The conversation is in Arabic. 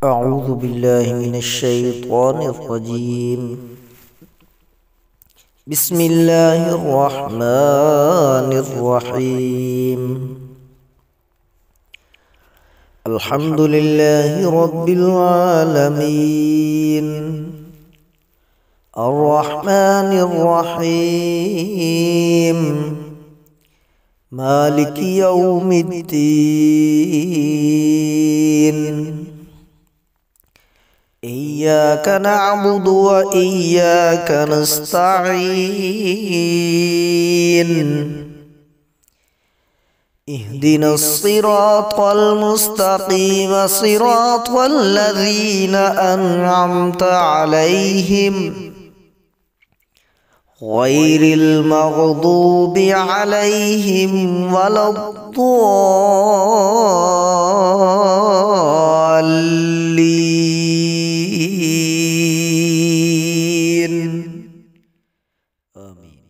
أعوذ بالله من الشيطان الرجيم. بسم الله الرحمن الرحيم. الحمد لله رب العالمين، الرحمن الرحيم، مالك يوم الدين. إياك نعبد وإياك نستعين. اهدنا الصراط المستقيم، صراط الذين أنعمت عليهم غير المغضوب عليهم ولا الضالين. آمين.